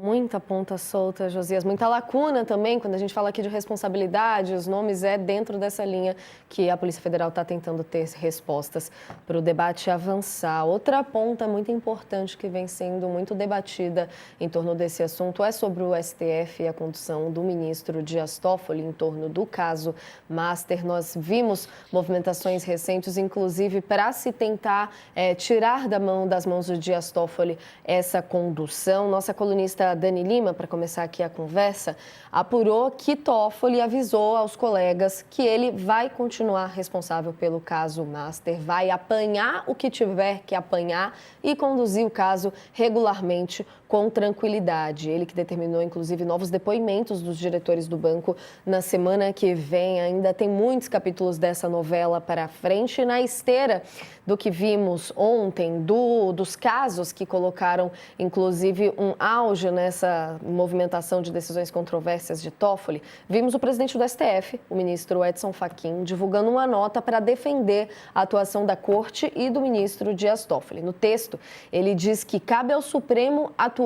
Muita ponta solta, Josias, muita lacuna também, quando a gente fala aqui de responsabilidade, os nomes é dentro dessa linha que a Polícia Federal está tentando ter respostas para o debate avançar. Outra ponta muito importante que vem sendo muito debatida em torno desse assunto é sobre o STF e a condução do ministro Dias Toffoli em torno do caso Master. Nós vimos movimentações recentes, inclusive para se tentar tirar das mãos do Dias Toffoli essa condução. Nossa colunista Dani Lima, para começar aqui a conversa, apurou que Toffoli avisou aos colegas que ele vai continuar responsável pelo caso Master, vai apanhar o que tiver que apanhar e conduzir o caso regularmente, com tranquilidade. Ele que determinou, inclusive, novos depoimentos dos diretores do banco na semana que vem. Ainda tem muitos capítulos dessa novela para frente. Na esteira do que vimos ontem, dos casos que colocaram, inclusive, um auge nessa movimentação de decisões controversas de Toffoli, vimos o presidente do STF, o ministro Edson Fachin, divulgando uma nota para defender a atuação da Corte e do ministro Dias Toffoli. No texto, ele diz que cabe ao Supremo atuar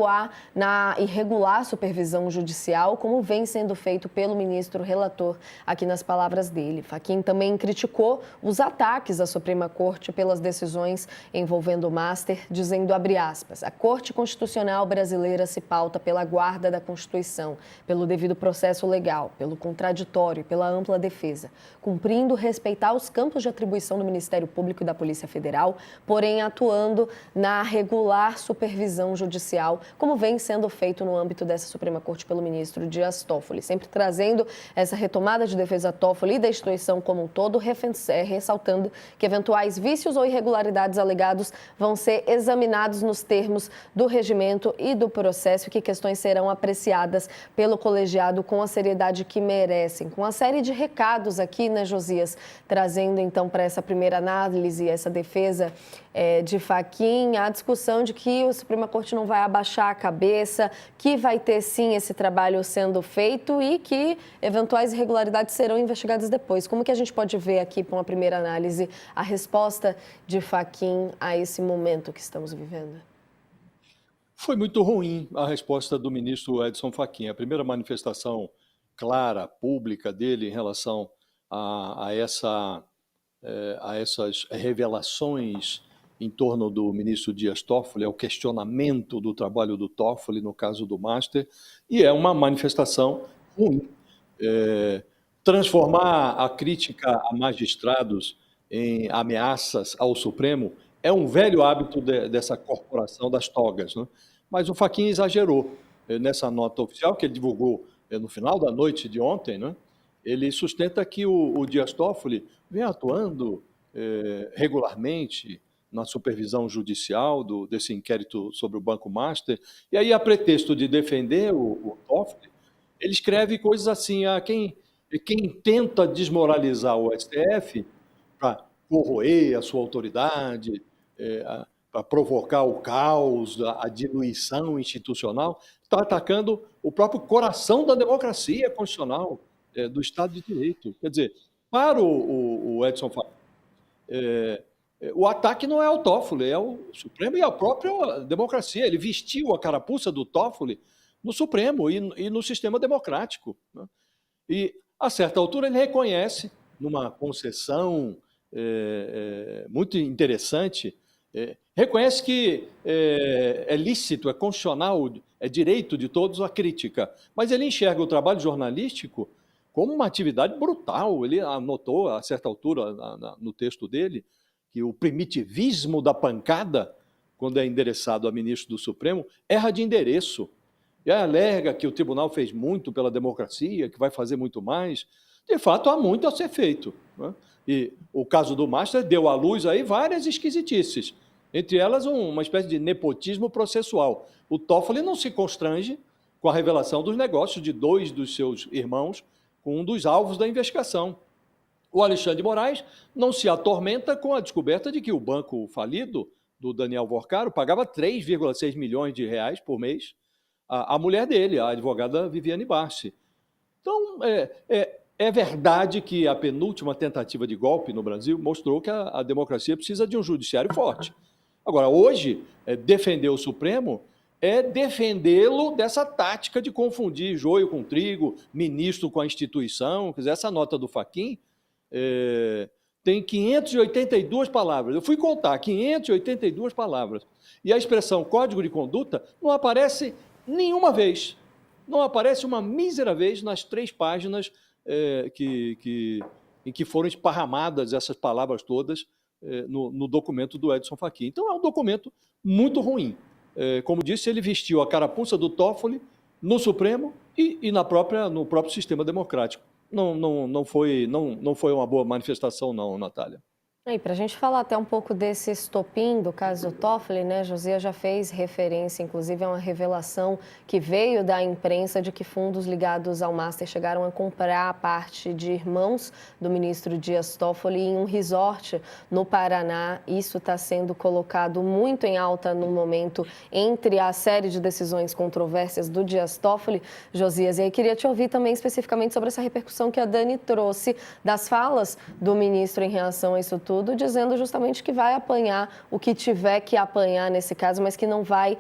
na irregular supervisão judicial, como vem sendo feito pelo ministro relator, aqui nas palavras dele. Fachin também criticou os ataques à Suprema Corte pelas decisões envolvendo o Master, dizendo, abre aspas, a Corte Constitucional brasileira se pauta pela guarda da Constituição, pelo devido processo legal, pelo contraditório e pela ampla defesa, cumprindo respeitar os campos de atribuição do Ministério Público e da Polícia Federal, porém atuando na regular supervisão judicial, como vem sendo feito no âmbito dessa Suprema Corte pelo ministro Dias Toffoli, sempre trazendo essa retomada de defesa Toffoli e da instituição como um todo, ressaltando que eventuais vícios ou irregularidades alegados vão ser examinados nos termos do regimento e do processo, que questões serão apreciadas pelo colegiado com a seriedade que merecem. Com uma série de recados aqui, né, Josias, trazendo então para essa primeira análise, essa defesa de Fachin, a discussão de que a Suprema Corte não vai abaixar a cabeça, que vai ter sim esse trabalho sendo feito e que eventuais irregularidades serão investigadas depois. Como que a gente pode ver aqui, para uma primeira análise, a resposta de Fachin a esse momento que estamos vivendo? Foi muito ruim a resposta do ministro Edson Fachin. A primeira manifestação clara, pública dele em relação a essas revelações em torno do ministro Dias Toffoli, ao questionamento do trabalho do Toffoli no caso do Master, e é uma manifestação ruim. Transformar a crítica a magistrados em ameaças ao Supremo é um velho hábito dessa corporação das togas, né? Mas o Fachin exagerou nessa nota oficial que ele divulgou no final da noite de ontem, né? Ele sustenta que o Dias Toffoli vem atuando regularmente na supervisão judicial desse inquérito sobre o Banco Master, e aí, a pretexto de defender o Toffoli, ele escreve coisas assim, quem tenta desmoralizar o STF para corroer a sua autoridade, para provocar o caos, a diluição institucional, está atacando o próprio coração da democracia constitucional, do Estado de Direito. Quer dizer, para o Edson Fachin, o ataque não é ao Toffoli, é ao Supremo e à própria democracia. Ele vestiu a carapuça do Toffoli no Supremo e no sistema democrático, né? E, a certa altura, ele reconhece, numa concessão muito interessante, reconhece que é lícito, é constitucional, é direito de todos a crítica, mas ele enxerga o trabalho jornalístico como uma atividade brutal. Ele anotou, a certa altura, no texto dele, que o primitivismo da pancada, quando é endereçado a ministro do Supremo, erra de endereço. E alega que o tribunal fez muito pela democracia, que vai fazer muito mais. De fato, há muito a ser feito, né? E o caso do Master deu à luz aí várias esquisitices, entre elas uma espécie de nepotismo processual. O Toffoli não se constrange com a revelação dos negócios de 2 dos seus irmãos com um dos alvos da investigação. O Alexandre de Moraes não se atormenta com a descoberta de que o banco falido do Daniel Vorcaro pagava 3,6 milhões de reais por mês à mulher dele, a advogada Viviane Barsi. Então, é verdade que a penúltima tentativa de golpe no Brasil mostrou que a democracia precisa de um judiciário forte. Agora, hoje, defender o Supremo é defendê-lo dessa tática de confundir joio com trigo, ministro com a instituição. Quer dizer, essa nota do Fachin tem 582 palavras. Eu fui contar, 582 palavras. E a expressão código de conduta não aparece nenhuma vez. Não aparece uma mísera vez nas 3 páginas em que foram esparramadas essas palavras todas no documento do Edson Fachin. Então, é um documento muito ruim. Como disse, ele vestiu a carapuça do Toffoli no Supremo e no próprio sistema democrático. Não foi uma boa manifestação, não, Natália. E para a gente falar até um pouco desse estopim do caso Toffoli, né? Josias já fez referência, inclusive, a uma revelação que veio da imprensa de que fundos ligados ao Master chegaram a comprar a parte de irmãos do ministro Dias Toffoli em um resort no Paraná. Isso está sendo colocado muito em alta no momento entre a série de decisões controversas do Dias Toffoli, Josias. E aí queria te ouvir também especificamente sobre essa repercussão que a Dani trouxe das falas do ministro em relação a isso tudo, dizendo justamente que vai apanhar o que tiver que apanhar nesse caso, mas que não vai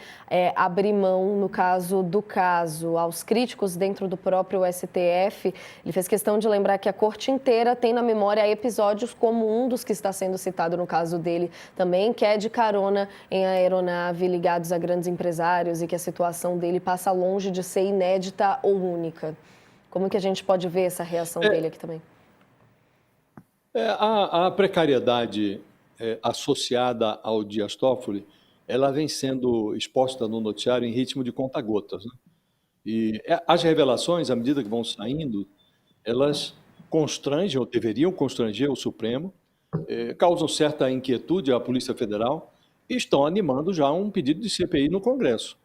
abrir mão no caso do caso. Aos críticos dentro do próprio STF, ele fez questão de lembrar que a corte inteira tem na memória episódios como um dos que está sendo citado no caso dele também, que é de carona em aeronave ligados a grandes empresários e que a situação dele passa longe de ser inédita ou única. Como que a gente pode ver essa reação dele aqui também? A precariedade associada ao Dias Toffoli, ela vem sendo exposta no noticiário em ritmo de conta-gotas, né? E as revelações, à medida que vão saindo, elas constrangem, ou deveriam constranger o Supremo, causam certa inquietude à Polícia Federal e estão animando já um pedido de CPI no Congresso.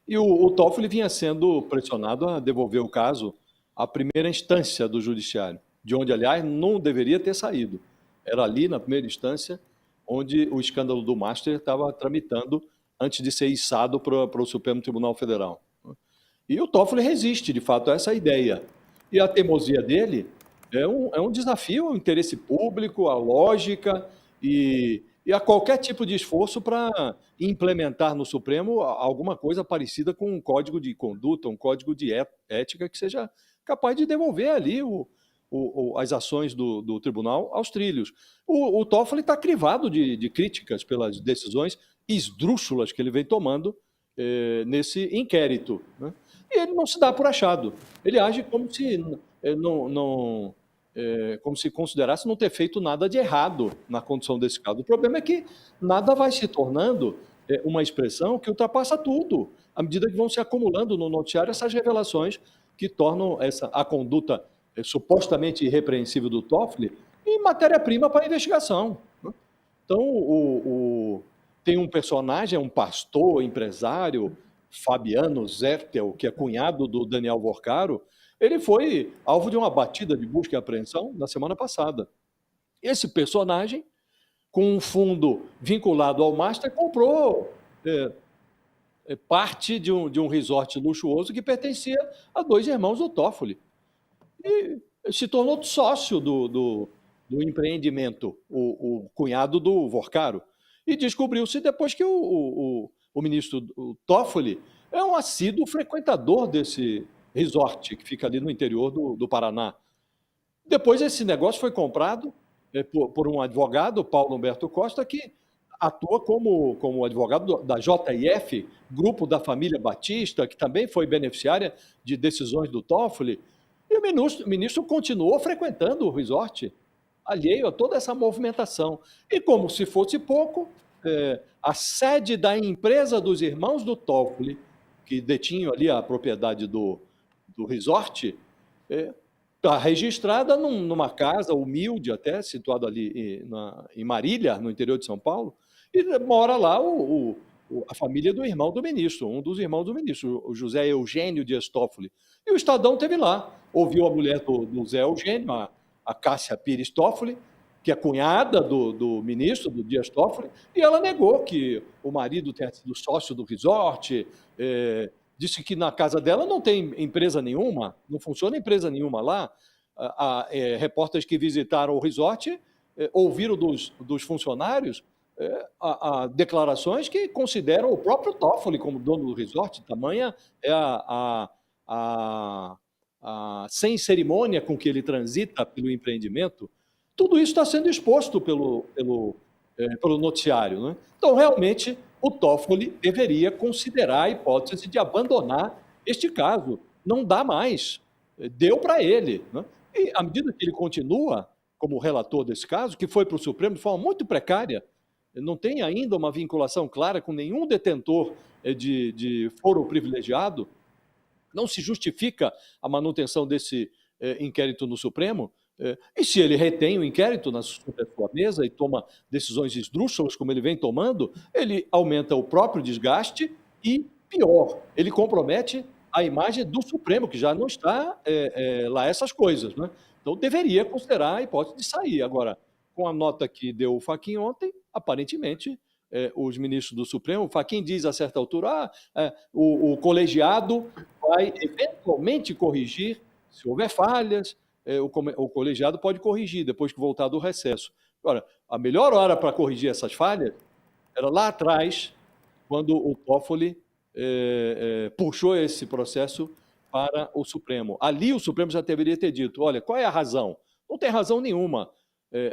E o Toffoli vinha sendo pressionado a devolver o caso à primeira instância do Judiciário, de onde, aliás, não deveria ter saído. Era ali, na primeira instância, onde o escândalo do Master estava tramitando antes de ser içado para o Supremo Tribunal Federal. E o Toffoli resiste, de fato, a essa ideia. E a teimosia dele é um desafio ao interesse público, à lógica e a qualquer tipo de esforço para implementar no Supremo alguma coisa parecida com um código de conduta, um código de ética que seja capaz de devolver ali as ações do tribunal aos trilhos. O Toffoli está crivado de críticas pelas decisões esdrúxulas que ele vem tomando nesse inquérito, né? E ele não se dá por achado. Ele age como se como se considerasse não ter feito nada de errado na condução desse caso. O problema é que nada vai se tornando uma expressão que ultrapassa tudo, à medida que vão se acumulando no noticiário essas revelações que tornam a conduta supostamente irrepreensível do Toffoli em matéria-prima para a investigação, né? Então, tem um personagem, um pastor, empresário, Fabiano Zertel, que é cunhado do Daniel Vorcaro. Ele foi alvo de uma batida de busca e apreensão na semana passada. Esse personagem, com um fundo vinculado ao Master, comprou parte de um resort luxuoso que pertencia a 2 irmãos do Toffoli. E se tornou sócio do empreendimento, o cunhado do Vorcaro. E descobriu-se depois que o ministro Toffoli é um assíduo frequentador desse resort que fica ali no interior do Paraná. Depois esse negócio foi comprado por um advogado, Paulo Humberto Costa, que atua como advogado da JIF, Grupo da Família Batista, que também foi beneficiária de decisões do Toffoli. E o ministro continuou frequentando o resort, alheio a toda essa movimentação. E como se fosse pouco, a sede da empresa dos irmãos do Toffoli, que detinham ali a propriedade do resort, está registrada numa casa humilde até, situada ali em Marília, no interior de São Paulo, e mora lá a família do irmão do ministro, um dos irmãos do ministro, o José Eugênio Dias Toffoli. E o Estadão esteve lá, ouviu a mulher do Zé Eugênio, a Cássia Pires Toffoli, que é cunhada do ministro, do Dias Toffoli, e ela negou que o marido tenha sido sócio do resort, disse que na casa dela não tem empresa nenhuma, não funciona empresa nenhuma lá. Repórteres que visitaram o resort ouviram dos funcionários a declarações que consideram o próprio Toffoli como dono do resort, tamanha é sem cerimônia com que ele transita pelo empreendimento. Tudo isso está sendo exposto pelo noticiário, né? Então, realmente, o Toffoli deveria considerar a hipótese de abandonar este caso. Não dá mais. Deu para ele, né? E, à medida que ele continua como relator desse caso, que foi para o Supremo de forma muito precária, não tem ainda uma vinculação clara com nenhum detentor de foro privilegiado, não se justifica a manutenção desse inquérito no Supremo, e se ele retém o inquérito na sua mesa e toma decisões esdrúxulas, como ele vem tomando, ele aumenta o próprio desgaste e, pior, ele compromete a imagem do Supremo, que já não está lá essas coisas, né? Então, deveria considerar a hipótese de sair. Agora, com a nota que deu o Fachin ontem, aparentemente, os ministros do Supremo, o Fachin diz a certa altura, o colegiado vai eventualmente corrigir, se houver falhas, o colegiado pode corrigir depois que voltar do recesso. Agora, a melhor hora para corrigir essas falhas era lá atrás, quando o Toffoli puxou esse processo para o Supremo. Ali o Supremo já deveria ter dito, olha, qual é a razão? Não tem razão nenhuma.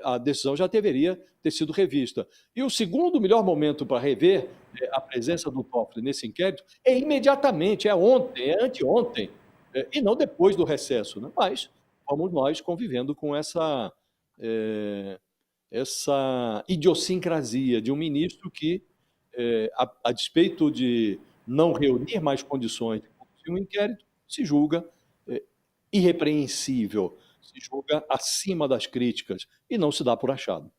A decisão já deveria ter sido revista. E o segundo melhor momento para rever a presença do Toffoli nesse inquérito é imediatamente, é ontem, é anteontem, e não depois do recesso, né? Mas vamos nós convivendo com essa idiosincrasia de um ministro que, a despeito de não reunir mais condições de conduzir um inquérito, se julga irrepreensível, se julga acima das críticas e não se dá por achado.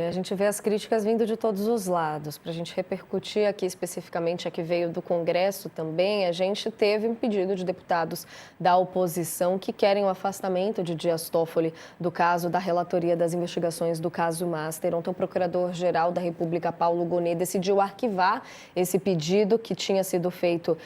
A gente vê as críticas vindo de todos os lados. Para a gente repercutir aqui especificamente a que veio do Congresso também, a gente teve um pedido de deputados da oposição que querem o afastamento de Dias Toffoli do caso da relatoria das investigações do caso Master. Ontem, o Procurador-Geral da República, Paulo Gonet, decidiu arquivar esse pedido que tinha sido feito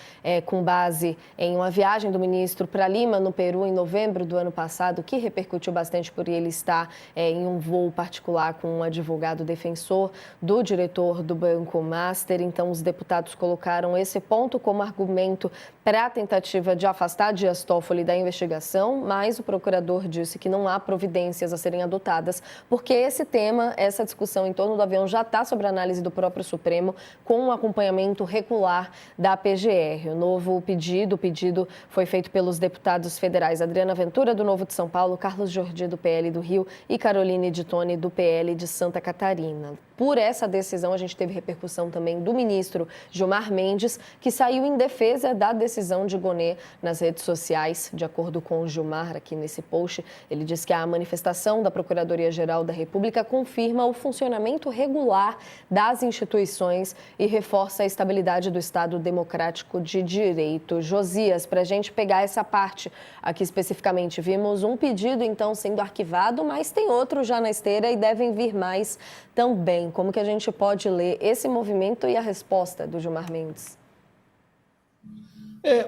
com base em uma viagem do ministro para Lima, no Peru, em novembro do ano passado, que repercutiu bastante por ele estar em um voo particular com um advogado defensor do diretor do Banco Master. Então, os deputados colocaram esse ponto como argumento para a tentativa de afastar Dias Toffoli da investigação, mas o procurador disse que não há providências a serem adotadas, porque esse tema, essa discussão em torno do avião já está sob análise do próprio Supremo, com um acompanhamento regular da PGR. O pedido foi feito pelos deputados federais Adriana Ventura, do Novo de São Paulo, Carlos Jordi, do PL do Rio, e Caroline de Tone, do PL de Santa Catarina. Por essa decisão, a gente teve repercussão também do ministro Gilmar Mendes, que saiu em defesa da decisão de Gonet nas redes sociais. De acordo com o Gilmar, aqui nesse post, ele diz que a manifestação da Procuradoria-Geral da República confirma o funcionamento regular das instituições e reforça a estabilidade do Estado democrático de direito. Josias, para a gente pegar essa parte aqui especificamente, vimos um pedido, então, sendo arquivado, mas tem outro já na esteira e devem vir mais também. Como que a gente pode ler esse movimento e a resposta do Gilmar Mendes?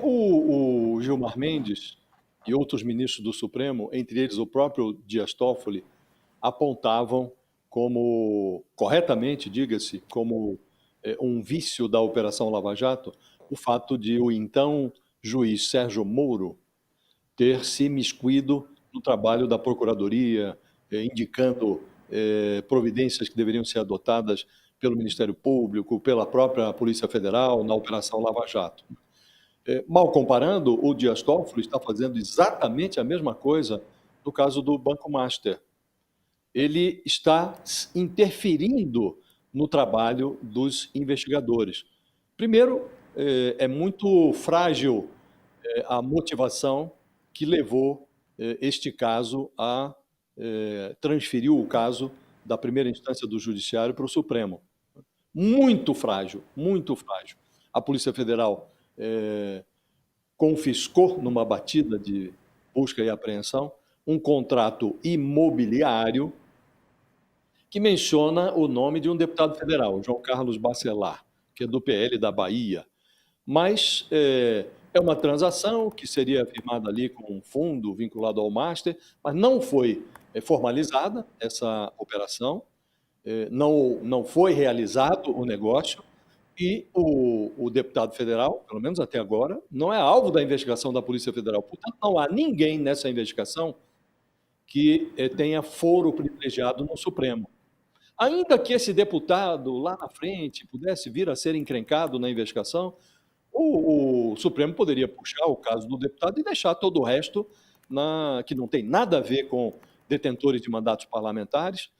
O Gilmar Mendes e outros ministros do Supremo, entre eles o próprio Dias Toffoli, apontavam como, corretamente, diga-se, como um vício da Operação Lava Jato, o fato de o então juiz Sérgio Moro ter se imiscuído no trabalho da Procuradoria, indicando providências que deveriam ser adotadas pelo Ministério Público, pela própria Polícia Federal, na Operação Lava Jato. Mal comparando, o Dias Toffoli está fazendo exatamente a mesma coisa no caso do Banco Master. Ele está interferindo no trabalho dos investigadores. Primeiro, é muito frágil a motivação que levou este caso a transferiu o caso da primeira instância do Judiciário para o Supremo. Muito frágil, muito frágil. A Polícia Federal confiscou, numa batida de busca e apreensão, um contrato imobiliário que menciona o nome de um deputado federal, João Carlos Bacelar, que é do PL da Bahia. Mas é uma transação que seria firmada ali com um fundo vinculado ao Master, mas não foi formalizada essa operação. não foi realizado o negócio e o deputado federal, pelo menos até agora, não é alvo da investigação da Polícia Federal. Portanto, não há ninguém nessa investigação que tenha foro privilegiado no Supremo. Ainda que esse deputado lá na frente pudesse vir a ser encrencado na investigação, o Supremo poderia puxar o caso do deputado e deixar todo o resto, que não tem nada a ver com detentores de mandatos parlamentares,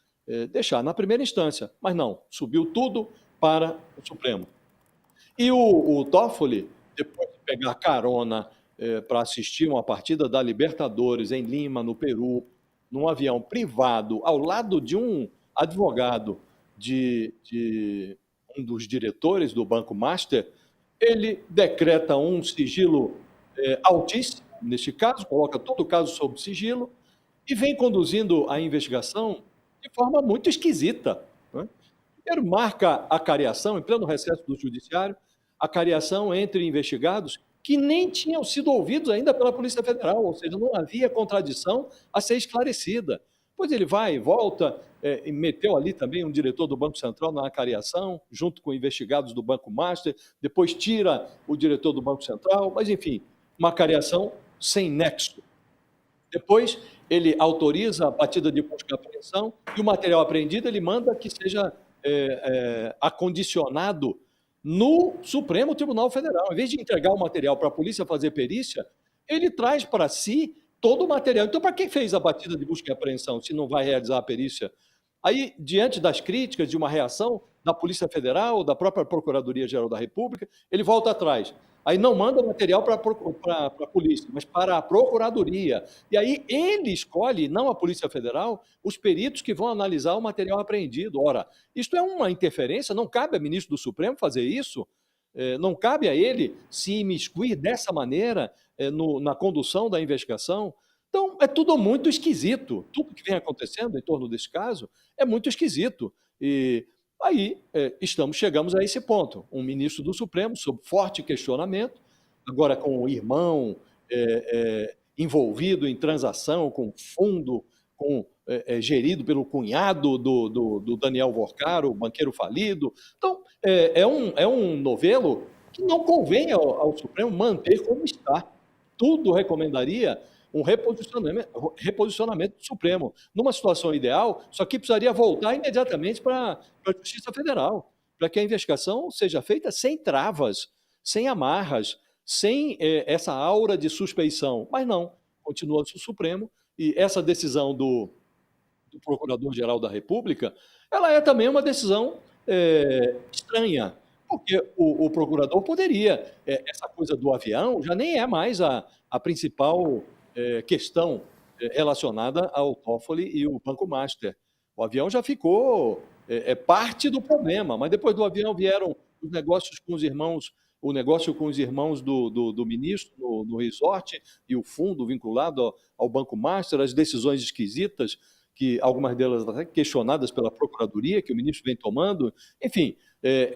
deixar na primeira instância. Mas não, subiu tudo para o Supremo. E o Toffoli, depois de pegar carona para assistir uma partida da Libertadores em Lima, no Peru, num avião privado, ao lado de um advogado de um dos diretores do Banco Master, ele decreta um sigilo altíssimo, neste caso, coloca todo o caso sob sigilo, e vem conduzindo a investigação de forma muito esquisita, né? Primeiro, marca a cariação, em pleno recesso do Judiciário, a cariação entre investigados que nem tinham sido ouvidos ainda pela Polícia Federal, ou seja, não havia contradição a ser esclarecida. Depois ele vai e volta, e meteu ali também um diretor do Banco Central na cariação, junto com investigados do Banco Master, depois tira o diretor do Banco Central, mas enfim, uma cariação sem nexo. Depois ele autoriza a batida de busca e apreensão e o material apreendido ele manda que seja acondicionado no Supremo Tribunal Federal. Em vez de entregar o material para a polícia fazer perícia, ele traz para si todo o material. Então, para que fez a batida de busca e apreensão se não vai realizar a perícia? Aí, diante das críticas de uma reação da Polícia Federal, da própria Procuradoria-Geral da República, ele volta atrás. Aí não manda material para a polícia, mas para a Procuradoria. E aí ele escolhe, não a Polícia Federal, os peritos que vão analisar o material apreendido. Ora, isto é uma interferência, não cabe a ministro do Supremo fazer isso, não cabe a ele se imiscuir dessa maneira na condução da investigação. Então, é tudo muito esquisito. Tudo que vem acontecendo em torno desse caso é muito esquisito. E aí chegamos a esse ponto. Um ministro do Supremo, sob forte questionamento, agora com o irmão envolvido em transação com fundo, gerido pelo cunhado do Daniel Vorcaro, o banqueiro falido. Então, é um novelo que não convém ao Supremo manter como está. Tudo recomendaria um reposicionamento do Supremo. Numa situação ideal, isso aqui precisaria voltar imediatamente para a Justiça Federal, para que a investigação seja feita sem travas, sem amarras, sem essa aura de suspeição. Mas não, continua-se o Supremo, e essa decisão do Procurador-Geral da República, ela é também uma decisão estranha, porque o procurador poderia, essa coisa do avião já nem é mais a principal questão relacionada ao Toffoli e o Banco Master. O avião já ficou parte do problema, mas depois do avião vieram os negócios com os irmãos, o negócio com os irmãos do ministro no resort e o fundo vinculado ao Banco Master, as decisões esquisitas, que algumas delas até questionadas pela Procuradoria, que o ministro vem tomando. Enfim,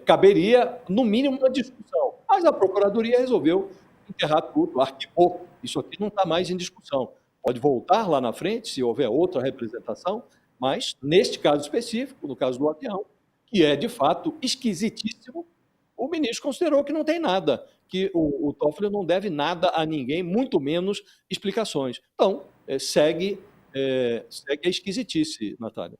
caberia, no mínimo, uma discussão. Mas a Procuradoria resolveu enterrar tudo, arquivou. Isso aqui não está mais em discussão. Pode voltar lá na frente, se houver outra representação, mas, neste caso específico, no caso do avião, que é, de fato, esquisitíssimo, o ministro considerou que não tem nada, que o Toffoli não deve nada a ninguém, muito menos explicações. Então, segue a esquisitice, Natália.